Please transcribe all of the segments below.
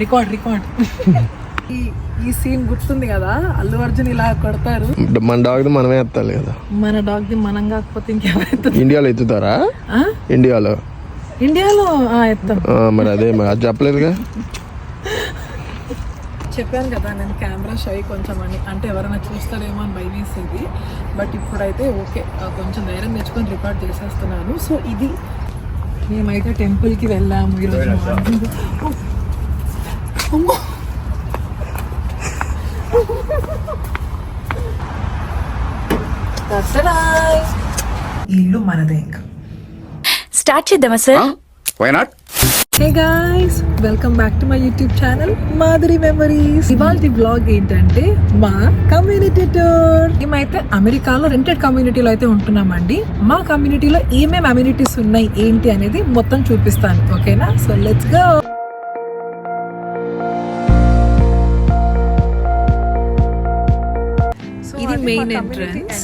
Record ఈ scene గుర్తుంది కదా, అల్లు అర్జున్ ఇలా కొడతారు. మన డాగ్ మనమే ఎత్తాలి కదా. మన డాగ్ ది మనం కాకపోతే ఇంకెవరు ఇండియాలో ఎత్తుతారా? ఇండియాలో ఎత్తాం. మరి అదే మరి అది చెప్పలేదుగా. చెప్పాను కదా నేను కెమెరా షై కొంచెం అని, అంటే ఎవరైనా చూస్తారేమో అని భయం వేసేది. బట్ ఇప్పుడైతే ఓకే, కొంచెం ధైర్యం తెచ్చుకొని రికార్డ్ చేసేస్తున్నాను. సో ఇది మేమైతే టెంపుల్కి వెళ్ళాము ఈరోజు మార్నింగ్. ఇల్లు మనదే. ఇంకా స్టార్ట్ చేద్దామా sir? Why not? Hey guys, welcome back to my YouTube channel Madhuri memories. ఇవాల్టి బ్లాగ్ ఏంటంటే మా కమ్యూనిటీ టూర్. మేమైతే అమెరికాలో రెంటెడ్ కమ్యూనిటీలో అయితే ఉంటున్నామండి. మా కమ్యూనిటీలో ఏమేమి అమ్యూనిటీస్ ఉన్నాయి ఏంటి అనేది మొత్తం చూపిస్తాను, ఓకేనా? So let's go. ఇది మెయిన్ ఎంట్రన్స్,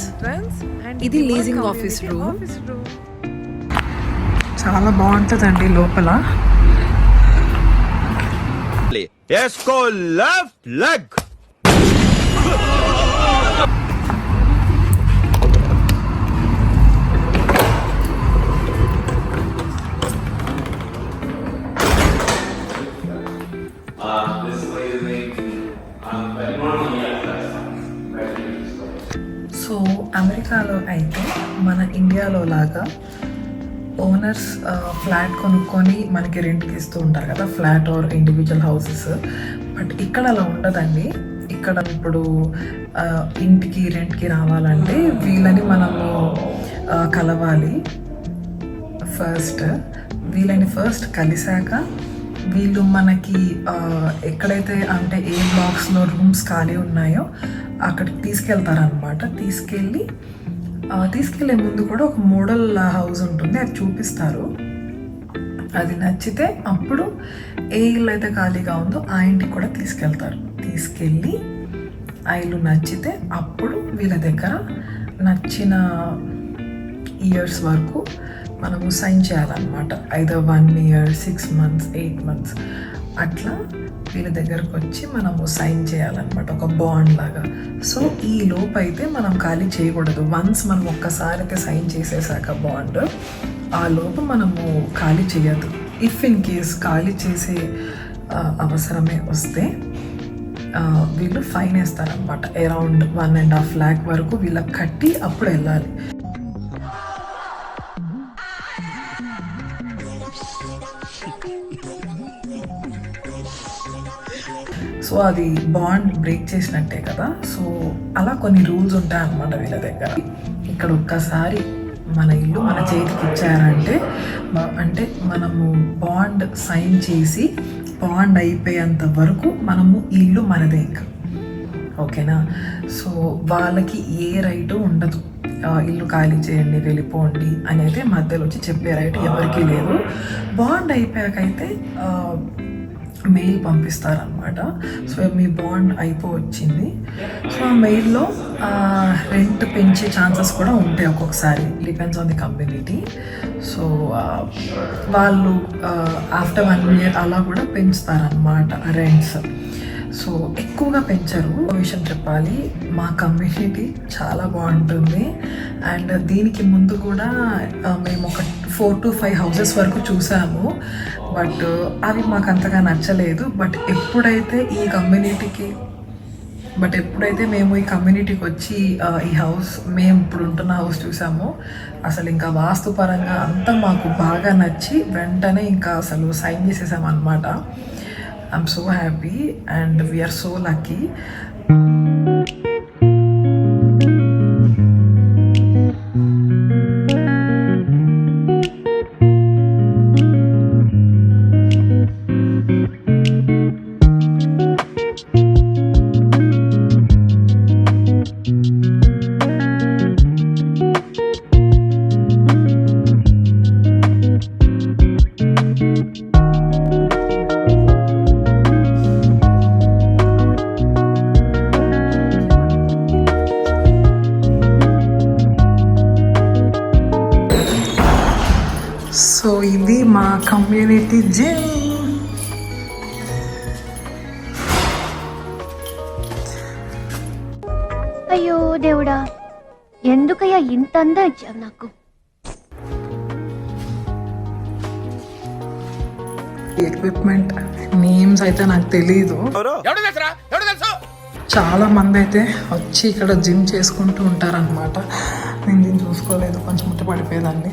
ఇది లీజింగ్ ఆఫీస్ రూమ్. చాలా బాగుంటుందండి లోపల. Esco left leg. సో అమెరికాలో అయితే మన ఇండియాలో లాగా ఓనర్స్ ఫ్లాట్ కొనుక్కొని మనకి రెంట్కి ఇస్తూ ఉంటారు కదా, flat are individual houses. But ఇక్కడ అలా ఉండదండి. ఇక్కడ ఇప్పుడు ఇంటికి రెంట్కి రావాలంటే వీళ్ళని మనము కలవాలి. వీళ్ళని ఫస్ట్ కలిసాక వీళ్ళు మనకి ఎక్కడైతే అంటే ఏ బ్లాక్స్లో రూమ్స్ ఖాళీ ఉన్నాయో అక్కడికి తీసుకెళ్తారనమాట. తీసుకెళ్లే ముందు కూడా ఒక మోడల్ హౌస్ ఉంటుంది, అది చూపిస్తారు. అది నచ్చితే అప్పుడు ఏ ఇల్లు అయితే ఖాళీగా ఉందో ఆ ఇంటికి కూడా తీసుకెళ్ళి ఆ ఇల్లు నచ్చితే అప్పుడు వీళ్ళ దగ్గర నచ్చిన ఇయర్స్ వరకు మనము సైన్ చేయాలన్నమాట. ఐదర్ 1 year, 6 months, 8 months అట్లా వీళ్ళ దగ్గరకు వచ్చి మనము సైన్ చేయాలన్నమాట, ఒక బాండ్ లాగా. సో ఈ లోపు అయితే మనం ఖాళీ చేయకూడదు. వన్స్ మనం ఒక్కసారి అయితే సైన్ చేసేసాక బాండ్, ఆ లోపు మనము ఖాళీ చేయద్దు. ఇఫ్ ఇన్ కేస్ ఖాళీ చేసే అవసరమే వస్తే వీళ్ళు ఫైన్ వేస్తారనమాట. అరౌండ్ 1.5 lakh వరకు వీళ్ళకి కట్టి అప్పుడు వెళ్ళాలి. సో అది బాండ్ బ్రేక్ చేసినట్టే కదా. సో అలా కొన్ని రూల్స్ ఉంటాయి అన్నమాట వీళ్ళ దగ్గర. ఇక్కడ ఒక్కసారి మన ఇల్లు మన చేతికి ఇచ్చారంటే, అంటే మనము బాండ్ సైన్ చేసి బాండ్ అయిపోయేంత వరకు మనము ఇల్లు మనదే ఇంకా, ఓకేనా? సో వాళ్ళకి ఏ రైటు ఉండదు ఇల్లు ఖాళీ చేయండి వెళ్ళిపోండి అని అయితే మధ్యలో వచ్చి చెప్పే రైట్ ఎవరికీ లేదు. బాండ్ అయిపోయాకైతే మెయిల్ పంపిస్తారనమాట. సో మీ బాండ్ అయిపోవచ్చింది. సో ఆ మెయిల్లో రెంట్ పెంచే ఛాన్సెస్ కూడా ఉంటాయి ఒక్కొక్కసారి, depends on the community. So వాళ్ళు ఆఫ్టర్ 1 year అలా కూడా పెంచుతారనమాట రెంట్స్. సో ఎక్కువగా పెంచరు. విషయం చెప్పాలి, మా కమ్యూనిటీ చాలా బాగుంటుంది. అండ్ దీనికి ముందు కూడా మేము ఒక 4 to 5 హౌసెస్ వరకు చూసాము. బట్ అవి మాకు అంతగా నచ్చలేదు. బట్ ఎప్పుడైతే మేము ఈ కమ్యూనిటీకి వచ్చి ఈ హౌస్, మేము ఇప్పుడు ఉంటున్న హౌస్ చూసామో, అసలు ఇంకా వాస్తుపరంగా అంతా మాకు బాగా నచ్చి వెంటనే ఇంకా అసలు సైన్ చేసేసాం అనమాట. I'm so happy and we are so lucky. So ఇది మా కమ్యూనిటీ జిమ్. అయ్యో దేవుడా, ఎందుకయ్యా ఇంత అందం ఇచ్చావు నాకు? ఎక్విప్మెంట్ నేమ్స్ అయితే నాకు తెలీదు. చాలా మంది అయితే వచ్చి ఇక్కడ జిమ్ చేసుకుంటూ ఉంటారనమాట. నేను దీన్ని చూసుకోలేదు, కొంచెం ముట్ట పడిపోయేదాన్ని.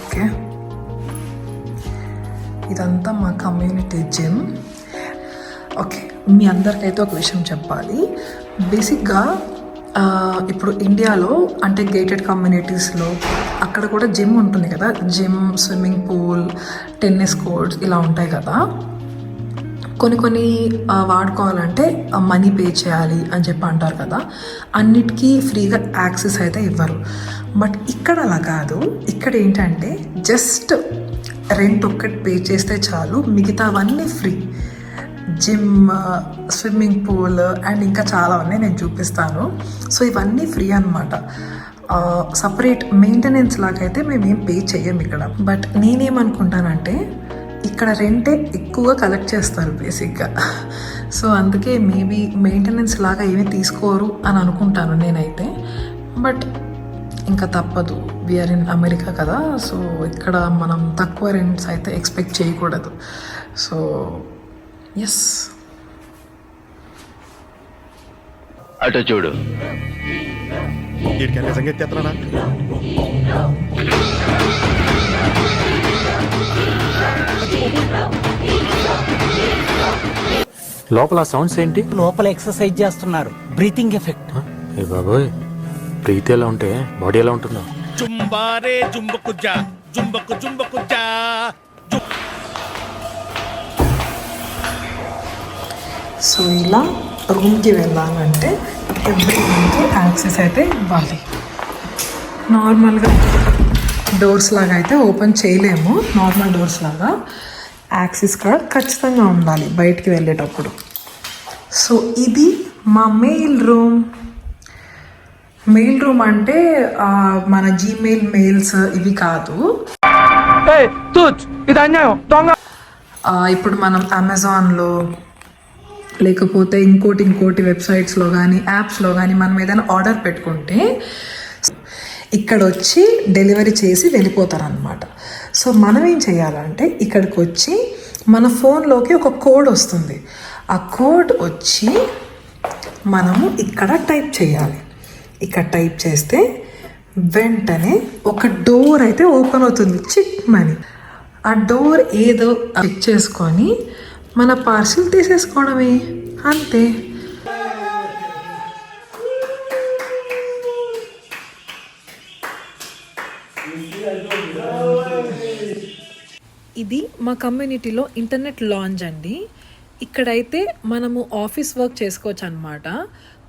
ఓకే, ఇదంతా మా కమ్యూనిటీ జిమ్. ఓకే, మీ అందరికైతే ఒక విషయం చెప్పాలి. బేసిక్గా ఇప్పుడు ఇండియాలో అంటే గేటెడ్ కమ్యూనిటీస్లో అక్కడ కూడా జిమ్ ఉంటుంది కదా. Gym, swimming pool, tennis courts ఇలా ఉంటాయి కదా. కొన్ని వాడుకోవాలంటే మనీ పే చేయాలి అని చెప్పి అంటారు కదా. అన్నిటికీ ఫ్రీగా యాక్సెస్ అయితే ఇవ్వరు. బట్ ఇక్కడ అలా కాదు. ఇక్కడ ఏంటంటే జస్ట్ రెంట్ ఒక్కటి పే చేస్తే చాలు, మిగతావన్నీ free. Gym, swimming pool and ఇంకా చాలా ఉన్నాయి, నేను చూపిస్తాను. సో ఇవన్నీ ఫ్రీ అనమాట. సపరేట్ మెయింటెనెన్స్ లాగైతే మేము ఏం పే చెయ్యం ఇక్కడ. బట్ నేనేమనుకుంటానంటే ఇక్కడ రెంటే ఎక్కువగా కలెక్ట్ చేస్తారు బేసిక్గా. సో అందుకే మేబీ మెయింటెనెన్స్ లాగా ఏమీ తీసుకోరు అని అనుకుంటాను నేనైతే. బట్ ఇంకా తప్పదు, వీఆర్ ఇన్ అమెరికా కదా. సో ఇక్కడ మనం తక్కువ రెంట్స్ అయితే ఎక్స్పెక్ట్ చేయకూడదు. సో ఎస్, అటు చూడు. లోపల సౌండ్స్ ఏంటి? లోపల ఎక్సర్సైజ్ చేస్తున్నారు, బ్రీతింగ్ ఎఫెక్ట్. ఏ బాబోయ్, ప్రీతి ఎలా ఉంటే బాడీ ఎలా ఉంటుందో. జుంబారే జుంబకుజా జుంబకు జుంబకుజా. సో ఇలా రూమ్కి వెళ్ళాలంటే ఎవ్రీ మంత్ యాక్సెస్ అయితే ఇవ్వాలి. నార్మల్గా డోర్స్ లాగా అయితే ఓపెన్ చేయలేము. నార్మల్ డోర్స్ లాగా యాక్సెస్ కార్డ్ ఖచ్చితంగా ఉండాలి బయటికి వెళ్ళేటప్పుడు. సో ఇది మా మెయిల్ రూమ్. మెయిల్ రూమ్ అంటే మన జీమెయిల్ మెయిల్స్ ఇవి కాదు. ఇప్పుడు మనం అమెజాన్లో లేకపోతే ఇంకోటి వెబ్సైట్స్లో కానీ యాప్స్లో కానీ మనం ఏదైనా ఆర్డర్ పెట్టుకుంటే ఇక్కడ వచ్చి డెలివరీ చేసి వెళ్ళిపోతారనమాట. సో మనం ఏం చేయాలంటే ఇక్కడికి వచ్చి మన ఫోన్లోకి ఒక కోడ్ వస్తుంది. ఆ కోడ్ వచ్చి మనము ఇక్కడ టైప్ చేయాలి. ఇక్కడ టైప్ చేస్తే వెంటనే ఒక డోర్ అయితే ఓపెన్ అవుతుంది చిక్మని. ఆ డోర్ ఏదో చెక్ చేసుకొని మన పార్సిల్ తీసేసుకోవడమే, అంతే. ఇది మా కమ్యూనిటీలో ఇంటర్నెట్ లాంజ్ అండి. ఇక్కడైతే మనము ఆఫీస్ వర్క్ చేసుకోవచ్చు అనమాట.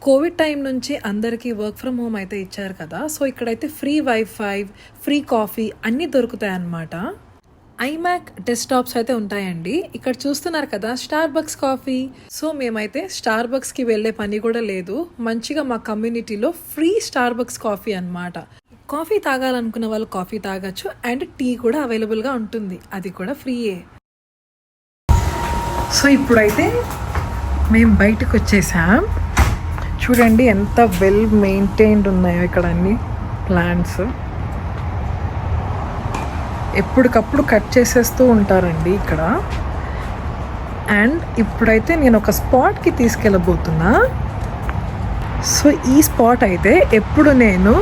కోవిడ్ టైం నుంచి అందరికీ వర్క్ ఫ్రమ్ హోమ్ అయితే ఇచ్చారు కదా. సో ఇక్కడైతే ఫ్రీ వైఫై, ఫ్రీ కాఫీ అన్నీ దొరుకుతాయి అన్నమాట. ఐమ్యాక్ డెస్క్టాప్స్ అయితే ఉంటాయండి. ఇక్కడ చూస్తున్నారు కదా స్టార్ బక్స్ కాఫీ. సో మేమైతే స్టార్ బక్స్కి వెళ్ళే పని కూడా లేదు. మంచిగా మా కమ్యూనిటీలో ఫ్రీ స్టార్ బక్స్ కాఫీ అన్నమాట. కాఫీ తాగాలనుకున్న వాళ్ళు కాఫీ తాగొచ్చు అండ్ టీ కూడా అవైలబుల్గా ఉంటుంది, అది కూడా ఫ్రీయే. సో ఇప్పుడైతే మేము బయటకు వచ్చేసాం. చూడండి ఎంత వెల్ మెయింటైన్డ్ ఉన్నాయో ఇక్కడ అన్ని ప్లాంట్స్. ఎప్పటికప్పుడు కట్ చేసేస్తూ ఉంటారండి ఇక్కడ. అండ్ ఇప్పుడైతే నేను ఒక స్పాట్కి తీసుకెళ్ళబోతున్నా. సో ఈ స్పాట్ అయితే ఎప్పుడు నేను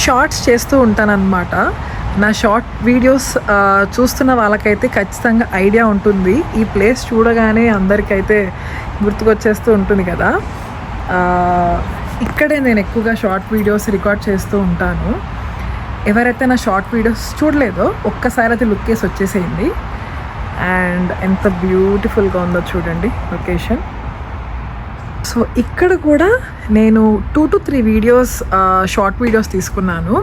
షార్ట్స్ చేస్తూ ఉంటానన్నమాట. నా షార్ట్ వీడియోస్ చూస్తున్న వాళ్ళకైతే ఖచ్చితంగా ఐడియా ఉంటుంది. ఈ ప్లేస్ చూడగానే అందరికైతే గుర్తుకొచ్చేస్తూ ఉంటుంది కదా. ఇక్కడే నేను ఎక్కువగా షార్ట్ వీడియోస్ రికార్డ్ చేస్తూ ఉంటాను. ఎవరైతే నా షార్ట్ వీడియోస్ చూడలేదో ఒక్కసారి అయితే లుక్ వేసి వచ్చేసేయండి. అండ్ ఎంత బ్యూటిఫుల్గా ఉందో చూడండి లొకేషన్. సో ఇక్కడ కూడా నేను 2 to 3 వీడియోస్ షార్ట్ వీడియోస్ తీసుకున్నాను.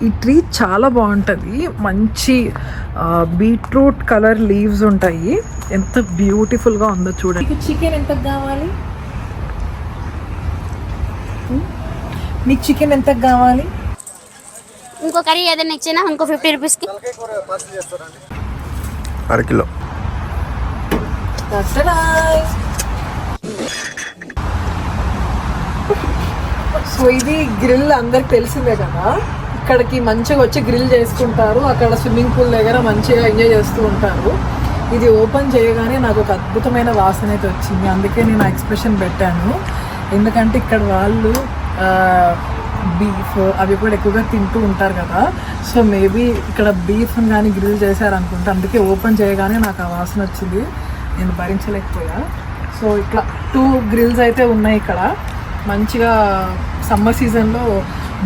ఈ ట్రీ చాలా బాగుంటుంది, మంచి బీట్రూట్ కలర్ లీవ్స్ ఉంటాయి. ఎంత బ్యూటిఫుల్గా ఉందో చూడండి. చికెన్ ఎంత కావాలి నీకు? చికెన్ ఎంత కావాలి? ఇంకో కర్రీ ఏదైనా ఇచ్చినా ఇంకో 50 రూపీస్కి. అరకిలో. సో ఇది గ్రిల్ అందరికి తెలిసిందే కదా, ఇక్కడికి మంచిగా వచ్చి గ్రిల్ చేసుకుంటారు, అక్కడ స్విమ్మింగ్ పూల్ దగ్గర మంచిగా ఎంజాయ్ చేస్తూ ఉంటారు. ఇది ఓపెన్ చేయగానే నాకు ఒక అద్భుతమైన వాసన అయితే వచ్చింది, అందుకే నేను ఆ ఎక్స్ప్రెషన్ పెట్టాను. ఎందుకంటే ఇక్కడ వాళ్ళు బీఫ్ అవి కూడా ఎక్కువగా తింటూ ఉంటారు కదా, సో మేబీ ఇక్కడ బీఫ్ కానీ గ్రిల్ చేశారనుకుంటా, అందుకే ఓపెన్ చేయగానే నాకు ఆ వాసన వచ్చింది, నేను భరించలేకపోయా. సో ఇట్లా 2 గ్రిల్స్ అయితే ఉన్నాయి ఇక్కడ. మంచిగా సమ్మర్ సీజన్లో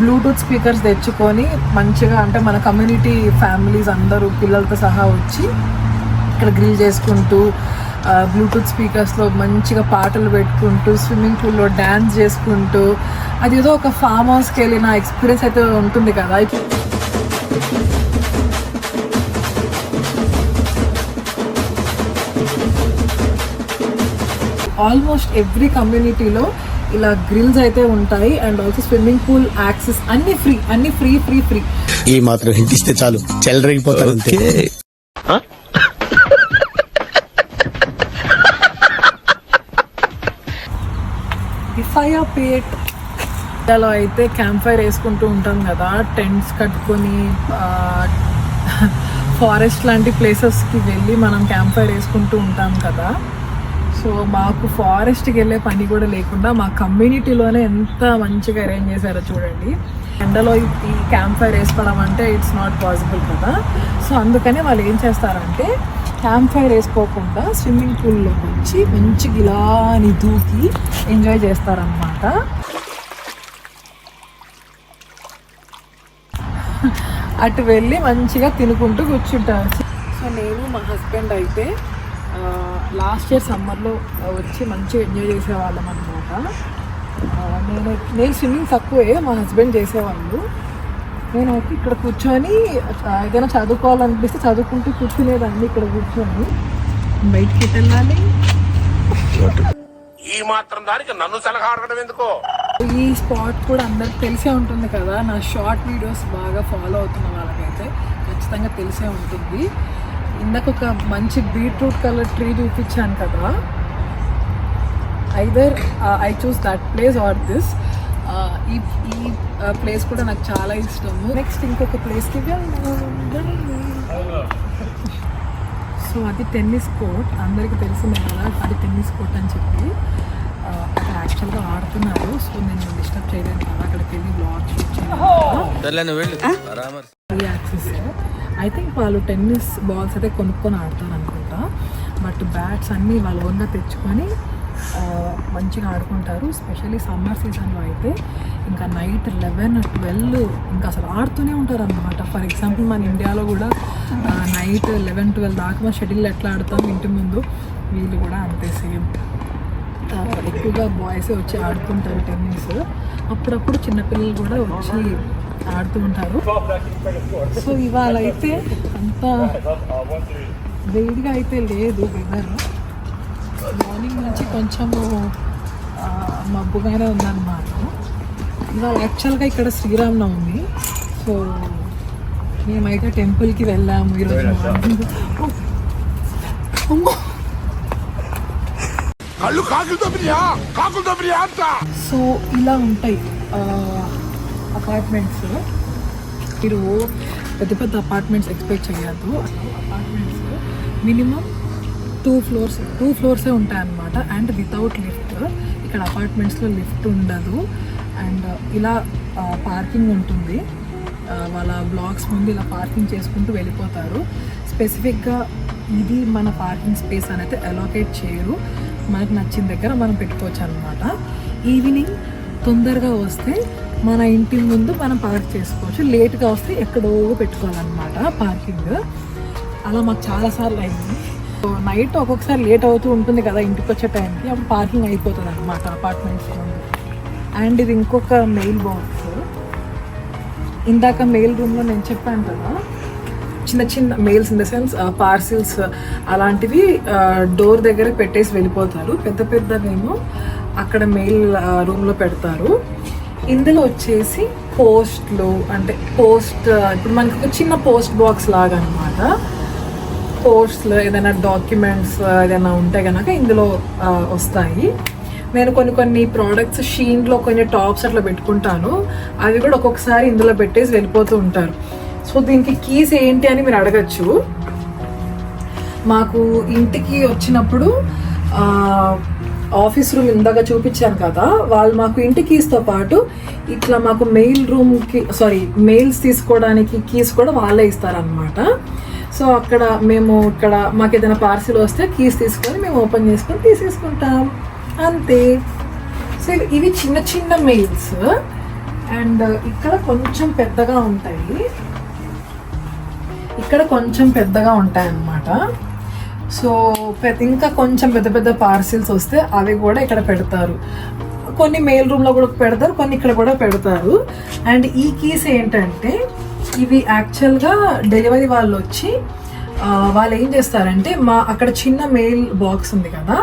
బ్లూటూత్ స్పీకర్స్ తెచ్చుకొని మంచిగా, అంటే మన కమ్యూనిటీ ఫ్యామిలీస్ అందరూ పిల్లలతో సహా వచ్చి ఇక్కడ గ్రిల్ చేసుకుంటూ బ్లూటూత్ స్పీకర్స్లో మంచిగా పాటలు పెట్టుకుంటూ స్విమ్మింగ్ పూల్లో డ్యాన్స్ చేసుకుంటూ, అది ఏదో ఒక ఫామ్ హౌస్కి వెళ్ళిన ఎక్స్పీరియన్స్ అయితే ఉంటుంది కదా. ఆల్మోస్ట్ ఎవ్రీ కమ్యూనిటీలో ఇలా గ్రిల్స్ అయితే ఉంటాయి, and also swimming pool access అన్ని ఫ్రీ. ఈ మాత్రం హింట్ ఇస్తే చాలు చెలరేగిపోతారు అంతే. లో అయితే క్యాంప్ ఫైర్ వేసుకుంటూ ఉంటాం కదా, టెంట్స్ కట్టుకొని ఫారెస్ట్ లాంటి ప్లేసెస్కి వెళ్ళి మనం క్యాంప్ ఫైర్ వేసుకుంటూ ఉంటాం కదా. సో మాకు ఫారెస్ట్కి వెళ్ళే పని కూడా లేకుండా మా కమ్యూనిటీలోనే ఎంత మంచిగా అరేంజ్ చేశారో చూడండి. ఎండలో ఈ క్యాంప్ ఫైర్ వేసుకోవడం అంటే ఇట్స్ నాట్ పాసిబుల్ కదా, సో అందుకనే వాళ్ళు ఏం చేస్తారంటే క్యాంప్ ఫైర్ వేసుకోకుండా స్విమ్మింగ్ పూల్లోకి వచ్చి మంచిగా ఇలా దూకి ఎంజాయ్ చేస్తారనమాట. అటు వెళ్ళి మంచిగా తినుకుంటూ కూర్చుంటారు. సో నేను మా హస్బెండ్ అయితే లాస్ట్ ఇయర్ సమ్మర్లో వచ్చి మంచిగా ఎంజాయ్ చేసేవాళ్ళం అనమాట. నేను స్విమ్మింగ్ తక్కువే, మా హస్బెండ్ చేసేవాళ్ళు. నేను ఇక్కడ కూర్చొని ఏదైనా చదువుకోవాలనిపిస్తే చదువుకుంటూ కూర్చునేదాన్ని ఇక్కడ కూర్చొని. బయటికి వెళ్ళాలి, ఈ మాత్రం దానికి నన్ను సలహా అడగడం ఎందుకో. ఈ స్పాట్ కూడా అందరికి తెలిసే ఉంటుంది కదా, నా షార్ట్ వీడియోస్ బాగా ఫాలో అవుతున్న వాళ్ళకైతే ఖచ్చితంగా తెలిసే ఉంటుంది. ఇందాక ఒక మంచి బీట్రూట్ కలర్ ట్రీ చూపించాను కదా, either I choose that place or this. ఈ ప్లేస్ కూడా నాకు చాలా ఇష్టము. నెక్స్ట్ ఇంకొక ప్లేస్కి సో అది టెన్నిస్ కోర్ట్, అందరికీ తెలిసిందే కదా అది టెన్నిస్ కోర్ట్ అని చెప్పి. అక్కడ యాక్చువల్గా ఆడుతున్నారు, సో నేను డిస్టర్బ్ చేయలేను కదా, అక్కడికి వెళ్ళి బ్లాగ్ షూట్ చేయాలి. యాక్సెస్ ఐ థింక్ వాళ్ళు టెన్నిస్ బాల్స్ అయితే కొనుక్కొని ఆడతారు అనుకుంటా, బట్ బ్యాట్స్ అన్నీ వాళ్ళు ఓన్గా తెచ్చుకొని మంచిగా ఆడుకుంటారు. స్పెషల్లీ సమ్మర్ సీజన్లో అయితే ఇంకా నైట్ 11-12 ఇంకా అసలు ఆడుతూనే ఉంటారు అన్నమాట. ఫర్ ఎగ్జాంపుల్ మన ఇండియాలో కూడా నైట్ 11-12 దాకా మన షెడ్యూల్ ఎట్లా ఆడతాం ఇంటి ముందు, వీళ్ళు కూడా అంతే సేమ్. ఎక్కువగా బాయ్సే వచ్చి ఆడుతుంటారు టెన్నిస్, అప్పుడప్పుడు చిన్నపిల్లలు కూడా వచ్చి ఆడుతూ ఉంటారు. సో ఇవాళ అయితే అంత వేడిగా అయితే లేదు వెదర్, మార్నింగ్ నుంచి కొంచెము మబ్బుగానే ఉందన్నమాట. ఇవాళ యాక్చువల్గా ఇక్కడ శ్రీరామనవమి, సో మేమైతే టెంపుల్కి వెళ్ళాము ఈరోజు మార్నింగ్. సో ఇలా ఉంటాయి అపార్ట్మెంట్స్. మీరు పెద్ద పెద్ద అపార్ట్మెంట్స్ ఎక్స్పెక్ట్ చేయొద్దు. అపార్ట్మెంట్స్ మినిమం 2 ఫ్లోర్సే ఉంటాయన్నమాట, అండ్ వితౌట్ లిఫ్ట్. ఇక్కడ అపార్ట్మెంట్స్లో లిఫ్ట్ ఉండదు, అండ్ ఇలా పార్కింగ్ ఉంటుంది. వాళ్ళ బ్లాక్స్ ముందు ఇలా పార్కింగ్ చేసుకుంటూ వెళ్ళిపోతారు. స్పెసిఫిక్గా ఇది మన పార్కింగ్ స్పేస్ అనేది అలోకేట్ చేయరు, మనకు నచ్చిన దగ్గర మనం పెట్టుకోవచ్చు అనమాట. ఈవినింగ్ తొందరగా వస్తే మన ఇంటి ముందు మనం పార్క్ చేసుకోవచ్చు, లేట్గా వస్తే ఎక్కడో పెట్టుకోవాలన్నమాట పార్కింగ్. అలా మాకు చాలాసార్లు అయింది. నైట్ ఒక్కొక్కసారి లేట్ అవుతూ ఉంటుంది కదా ఇంటికి వచ్చే టైంకి, అప్పుడు పార్కింగ్ అయిపోతుంది అనమాట అపార్ట్మెంట్స్లో. అండ్ ఇది ఇంకొక మెయిల్ బాక్స్. ఇందాక మెయిల్ రూమ్లో నేను చెప్పాను కదా, చిన్న చిన్న mails in the sense parcels అలాంటివి డోర్ దగ్గర పెట్టేసి వెళ్ళిపోతారు. పెద్ద పెద్దవేమో అక్కడ మెయిల్ రూమ్లో పెడతారు. ఇందులో వచ్చేసి పోస్ట్లు, అంటే పోస్ట్ ఇప్పుడు మనకి ఒక చిన్న పోస్ట్ బాక్స్ లాగా అనమాట. పోస్ట్లో ఏదైనా డాక్యుమెంట్స్ ఏదైనా ఉంటే కనుక ఇందులో వస్తాయి. నేను కొన్ని ప్రోడక్ట్స్ షీన్లో కొన్ని టాప్స్ అట్లా పెట్టుకుంటాను, అవి కూడా ఒక్కొక్కసారి ఇందులో పెట్టేసి వెళ్ళిపోతూ ఉంటారు. సో దీనికి కీస్ ఏంటి అని మీరు అడగచ్చు. మాకు ఇంటికి వచ్చినప్పుడు ఆఫీస్ రూమ్ ఇందాక చూపించాను కదా, వాళ్ళు మాకు ఇంటి కీస్తో పాటు ఇట్లా మాకు మెయిల్స్ తీసుకోవడానికి కీస్ కూడా వాళ్ళే ఇస్తారనమాట. సో అక్కడ ఇక్కడ మాకు ఏదైనా పార్సిల్ వస్తే కీస్ తీసుకొని మేము ఓపెన్ చేసుకొని తీసేసుకుంటాం, అంతే. సో ఇవి చిన్న చిన్న మెయిల్స్. అండ్ ఇక్కడ కొంచెం పెద్దగా ఉంటాయి అన్నమాట. సో ఇంకా కొంచెం పెద్ద పార్సిల్స్ వస్తే అవి కూడా ఇక్కడ పెడతారు. కొన్ని మెయిల్ రూమ్లో కూడా పెడతారు, కొన్ని ఇక్కడ కూడా పెడతారు. అండ్ ఈ కీస్ ఏంటంటే ఇవి యాక్చువల్గా డెలివరీ వాళ్ళు వచ్చి వాళ్ళు ఏం చేస్తారంటే అక్కడ చిన్న మెయిల్ బాక్స్ ఉంది కదా,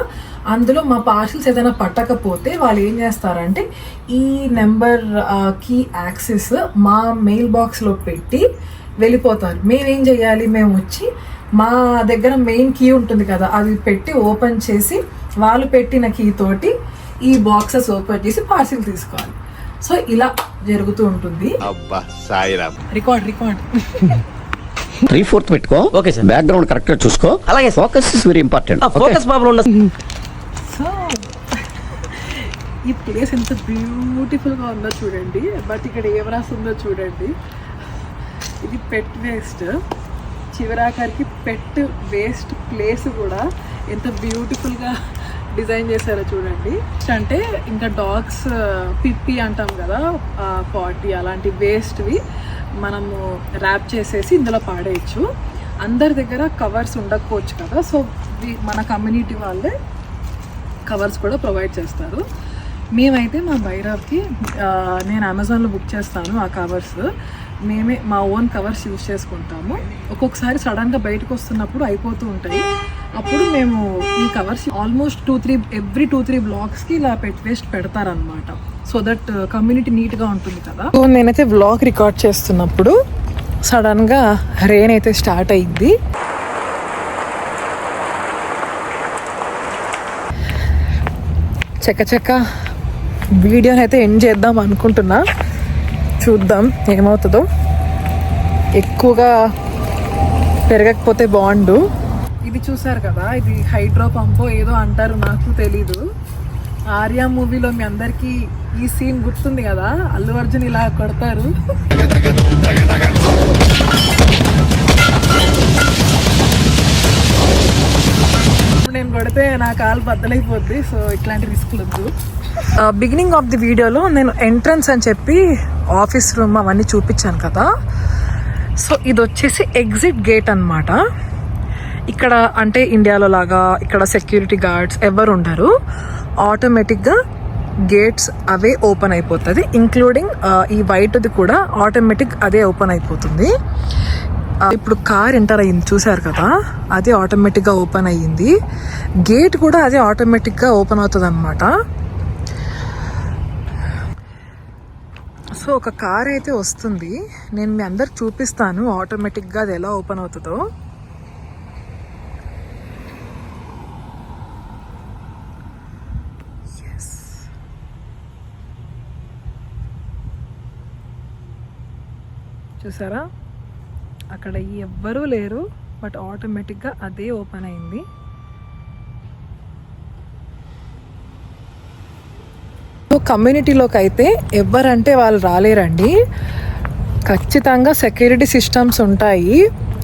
అందులో మా పార్సిల్స్ ఏదైనా పట్టకపోతే వాళ్ళు ఏం చేస్తారంటే ఈ నెంబర్ కీ యాక్సెస్ మా మెయిల్ బాక్స్లో పెట్టి వెళ్ళిపోతారు. మేమేం చేయాలి, మేము వచ్చి మా దగ్గర మెయిన్ కీ ఉంటుంది కదా, అది పెట్టి ఓపెన్ చేసి వాళ్ళు పెట్టిన కీ తోటి ఈ బాక్సెస్ ఓపెన్ చేసి పార్సిల్ తీసుకోవాలి. సో ఇలా జరుగుతూ ఉంటుంది. రికార్డ్ 3/4 పెట్టుకో. Okay sir. బ్యాక్గ్రౌండ్ కరెక్ట్ గా చూసుకో. అలాగే focus is very important. Focus problem ఉండదు. సో ఈ ప్లేస్ ఎంత బ్యూటిఫుల్గా ఉందో చూడండి. బట్ ఇక్కడ ఏం రాస్తుందో చూడండి. ఇది పెట్ వేస్ట్. చివరాఖరికి పెట్ వేస్ట్ ప్లేస్ కూడా ఎంత బ్యూటిఫుల్గా డిజైన్ చేశారో చూడండి. అంటే ఇంకా డాగ్స్ పిప్పి అంటాం కదా, పాటీ అలాంటి వేస్ట్వి మనము ర్యాప్ చేసేసి ఇందులో పాడేయచ్చు. అందరి దగ్గర కవర్స్ ఉండకపోవచ్చు కదా, సో మన కమ్యూనిటీ వాళ్ళే కవర్స్ కూడా ప్రొవైడ్ చేస్తారు. మేమైతే మా భైరవ్కి నేను అమెజాన్లో బుక్ చేస్తాను ఆ కవర్స్. మేమే మా ఓన్ కవర్స్ యూజ్ చేసుకుంటాము. ఒక్కొక్కసారి సడన్గా బయటకు వస్తున్నప్పుడు అయిపోతూ ఉంటాయి, అప్పుడు మేము ఈ కవర్స్ ఆల్మోస్ట్ ఎవ్రీ 2-3 బ్లాగ్స్కి ఇలా వేస్ట్ పెడతారనమాట. సో దట్ కమ్యూనిటీ నీట్గా ఉంటుంది కదా. సో నేనైతే వ్లాగ్ రికార్డ్ చేస్తున్నప్పుడు సడన్గా రెయిన్ అయితే స్టార్ట్ అయ్యింది. చక్క వీడియోని అయితే ఎండ్ చేద్దాం అనుకుంటున్నా, చూద్దాం ఏమవుతుందో. ఎక్కువగా పెరగకపోతే బాగుండు. ఇది చూసారు కదా, ఇది హైడ్రో పంపో ఏదో అంటారు, నాకు తెలీదు. ఆర్యా మూవీలో మీ అందరికీ ఈ సీన్ గుర్తుంది కదా, అల్లు అర్జున్ ఇలా కొడతారు. నేను కొడితే నా కాలు బద్దలైపోద్ది. సో ఇట్లాంటి రిస్క్లు వద్దు. బిగినింగ్ ఆఫ్ ది వీడియోలో నేను ఎంట్రన్స్ అని చెప్పి ఆఫీస్ రూమ్ అవన్నీ చూపించాను కదా. సో ఇది వచ్చేసి ఎగ్జిట్ గేట్ అన్నమాట. ఇక్కడ అంటే ఇండియాలో లాగా ఇక్కడ సెక్యూరిటీ గార్డ్స్ ఎవరు ఉండరు. ఆటోమేటిక్గా గేట్స్ అవే ఓపెన్ అయిపోతుంది, ఇంక్లూడింగ్ ఈ వైట్ది కూడా ఆటోమేటిక్ అదే ఓపెన్ అయిపోతుంది. ఇప్పుడు కార్ ఎంటర్ అయ్యింది చూసారు కదా, అది ఆటోమేటిక్గా ఓపెన్ అయ్యింది. గేట్ కూడా అదే ఆటోమేటిక్గా ఓపెన్ అవుతుంది అన్నమాట. సో ఒక కార్ అయితే వస్తుంది, నేను మీ అందరికి చూపిస్తాను ఆటోమేటిక్గా అది ఎలా ఓపెన్ అవుతుందో. చూసారా, అక్కడ ఎవ్వరూ లేరు, బట్ ఆటోమేటిక్గా అదే ఓపెన్ అయింది. కమ్యూనిటీలోకి అయితే ఎవరంటే వాళ్ళు రాలేరండి. ఖచ్చితంగా సెక్యూరిటీ సిస్టమ్స్ ఉంటాయి,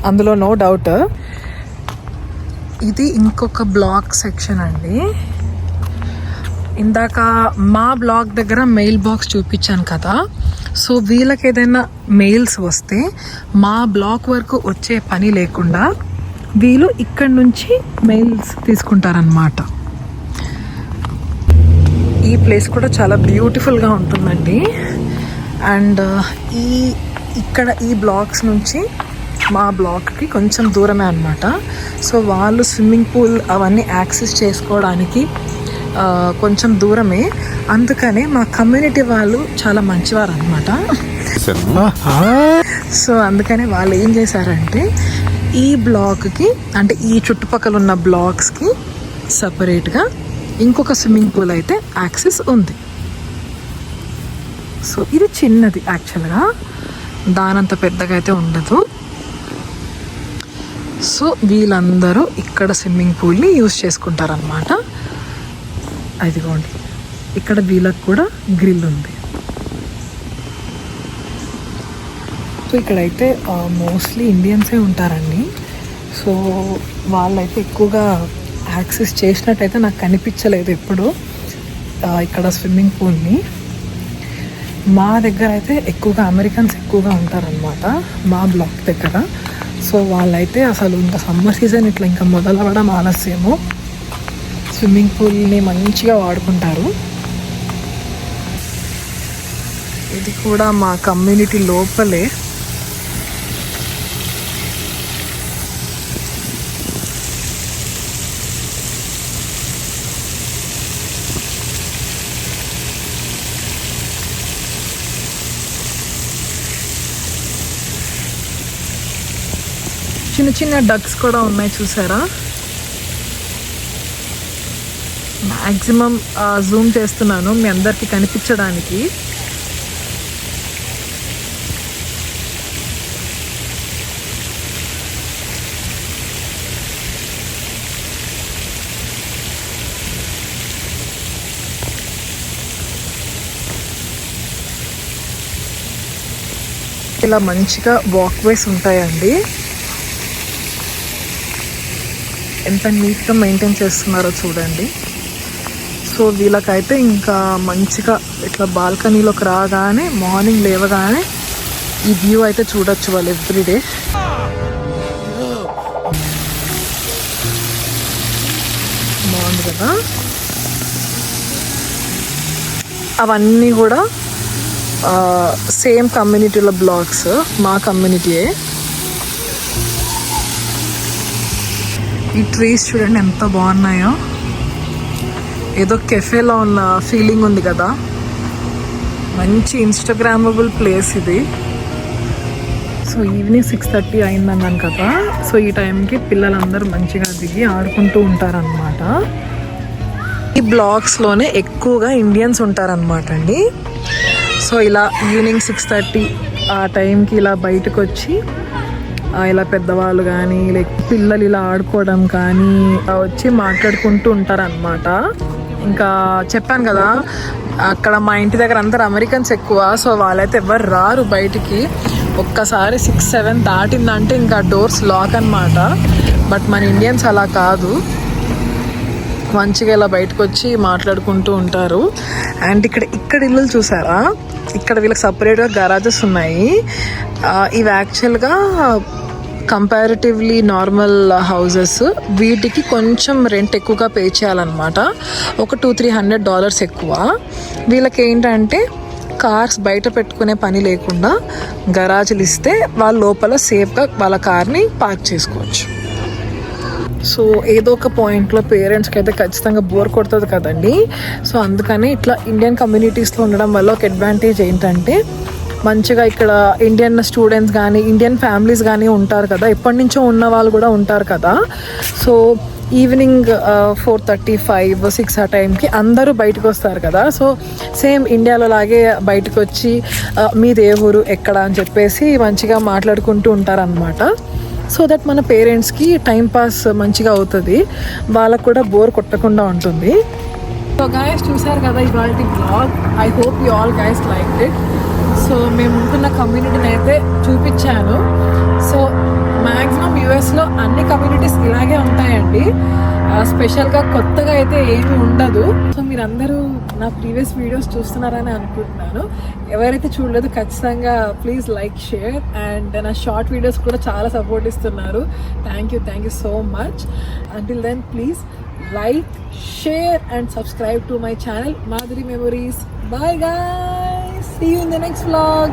అందులో నో డౌట్. ఇది ఇంకొక బ్లాక్ సెక్షన్ అండి. ఇందాక మా బ్లాక్ దగ్గర మెయిల్ బాక్స్ చూపించాను కదా, సో వీళ్ళకి ఏదైనా మెయిల్స్ వస్తే మా బ్లాక్ వరకు వచ్చే పని లేకుండా వీళ్ళు ఇక్కడి నుంచి మెయిల్స్ తీసుకుంటారనమాట. ఈ ప్లేస్ కూడా చాలా బ్యూటిఫుల్గా ఉంటుందండి. అండ్ ఇక్కడ ఈ బ్లాక్స్ నుంచి మా బ్లాక్కి కొంచెం దూరమే అనమాట. సో వాళ్ళు స్విమ్మింగ్ పూల్ అవన్నీ యాక్సెస్ చేసుకోవడానికి కొంచెం దూరమే, అందుకనే మా కమ్యూనిటీ వాళ్ళు చాలా మంచివారు అనమాట. సో అందుకనే వాళ్ళు ఏం చేశారంటే ఈ బ్లాక్కి అంటే ఈ చుట్టుపక్కల ఉన్న బ్లాక్స్కి సపరేట్గా ఇంకొక స్విమ్మింగ్ పూల్ అయితే యాక్సెస్ ఉంది. సో ఇది చిన్నది యాక్చువల్గా, దానంత పెద్దగా అయితే ఉండదు. సో వీళ్ళందరూ ఇక్కడ స్విమ్మింగ్ పూల్ని యూజ్ చేసుకుంటారనమాట. అదిగోండి, ఇక్కడ వీళ్ళకి కూడా గ్రిల్ ఉంది. సో ఇక్కడైతే మోస్ట్లీ ఇండియన్సే ఉంటారండి. సో వాళ్ళైతే ఎక్కువగా యాక్సెస్ చేసినట్టయితే నాకు కనిపించలేదు ఎప్పుడు ఇక్కడ స్విమ్మింగ్ పూల్ని. మా దగ్గర అయితే ఎక్కువగా అమెరికన్స్ ఎక్కువగా ఉంటారనమాట మా బ్లాక్ దగ్గర. సో వాళ్ళైతే అసలు ఇంకా సమ్మర్ సీజన్ ఇట్లా ఇంకా మొదలవ్వడం ఆలస్యము, స్విమ్మింగ్ పూల్ని మంచిగా వాడుకుంటారు. ఇది కూడా మా కమ్యూనిటీ లోపలే. చిన్న చిన్న డక్స్ కూడా ఉన్నాయి చూసారా. మ్యాక్సిమం జూమ్ చేస్తున్నాను మీ అందరికీ కనిపించడానికి. ఇలా మంచిగా వాక్వేస్ ఉంటాయండి. ఎంత నీట్గా మెయింటైన్ చేస్తున్నారో చూడండి. సో వీళ్ళకైతే ఇంకా మంచిగా ఇట్లా బాల్కనీలోకి రాగానే మార్నింగ్ లేవగానే ఈ వ్యూ అయితే చూడొచ్చు వాళ్ళు ఎవ్రీడే. బాగుంది కదా. అవన్నీ కూడా సేమ్ కమ్యూనిటీలో బ్లాగ్స్, మా కమ్యూనిటీయే. ఈ ట్రీస్ చూడండి ఎంత బాగున్నాయో, ఏదో కెఫేలో ఉన్న ఫీలింగ్ ఉంది కదా. మంచి ఇన్స్టాగ్రామబుల్ ప్లేస్ ఇది. సో ఈవినింగ్ 6:30 అయిందన్నాను కదా. సో ఈ టైంకి పిల్లలందరూ మంచిగా దిగి ఆడుకుంటూ ఉంటారనమాట. ఈ బ్లాగ్స్లోనే ఎక్కువగా ఇండియన్స్ ఉంటారనమాట అండి. సో ఇలా ఈవినింగ్ 6:30 ఆ టైంకి ఇలా బయటకు వచ్చి ఇలా పెద్దవాళ్ళు కానీ లైక్ పిల్లలు ఇలా ఆడుకోవడం కానీ వచ్చి మాట్లాడుకుంటూ ఉంటారనమాట. ఇంకా చెప్పాను కదా అక్కడ మా ఇంటి దగ్గర అందరు అమెరికన్స్ ఎక్కువ. సో వాళ్ళైతే ఎవరు రారు బయటికి. ఒక్కసారి 6-7 దాటిందంటే ఇంకా డోర్స్ లాక్ అనమాట. బట్ మన ఇండియన్స్ అలా కాదు, మంచిగా ఇలా బయటకు వచ్చి మాట్లాడుకుంటూ ఉంటారు. అండ్ ఇక్కడ ఇల్లులు చూసారా, ఇక్కడ వీళ్ళకి సపరేట్గా గరాజెస్ ఉన్నాయి. ఇవి యాక్చువల్గా కంపారిటివ్లీ నార్మల్ హౌజెస్. వీటికి కొంచెం రెంట్ ఎక్కువగా పే చేయాలన్నమాట, ఒక $200-300 ఎక్కువ. వీళ్ళకి ఏంటంటే కార్స్ బయట పెట్టుకునే పని లేకుండా గరాజులు ఇస్తే వాళ్ళ లోపల సేఫ్గా వాళ్ళ కార్ని పార్క్ చేసుకోవచ్చు. సో ఏదో ఒక పాయింట్లో పేరెంట్స్కి అయితే ఖచ్చితంగా బోర్ కొడుతుంది కదండి. సో అందుకని ఇట్లా ఇండియన్ కమ్యూనిటీస్లో ఉండడం వల్ల ఒక అడ్వాంటేజ్ ఏంటంటే మంచిగా ఇక్కడ ఇండియన్ స్టూడెంట్స్ కానీ ఇండియన్ ఫ్యామిలీస్ కానీ ఉంటారు కదా, ఎప్పటి నుంచో ఉన్న వాళ్ళు కూడా ఉంటారు కదా. సో ఈవినింగ్ 4:35-6 ఆ టైంకి అందరూ బయటకు వస్తారు కదా. సో సేమ్ ఇండియాలో లాగే బయటకు వచ్చి మీది ఏ ఊరు ఎక్కడ అని చెప్పేసి మంచిగా మాట్లాడుకుంటూ ఉంటారనమాట. సో దట్ మన పేరెంట్స్కి టైంపాస్ మంచిగా అవుతుంది, వాళ్ళకు కూడా బోర్ కొట్టకుండా ఉంటుంది. సో గాయస్ చూసారు కదా ఇవాళ blog. I hope you all guys like it. So మేము ఉంటున్న కమ్యూనిటీని అయితే చూపించాను. సో మ్యాక్సిమం యూఎస్లో అన్ని కమ్యూనిటీస్ ఇలాగే ఉంటాయండి, స్పెషల్గా కొత్తగా అయితే ఏమీ ఉండదు. సో మీరందరూ నా ప్రీవియస్ వీడియోస్ చూస్తున్నారని అనుకుంటున్నాను. ఎవరైతే చూడలేదు ఖచ్చితంగా ప్లీజ్ లైక్, షేర్. అండ్ నా షార్ట్ వీడియోస్ కూడా చాలా సపోర్ట్ ఇస్తున్నారు. Thank you so much. Until then please like, share and subscribe to my channel Madhuri Memories. Bye guys, see you in the next vlog.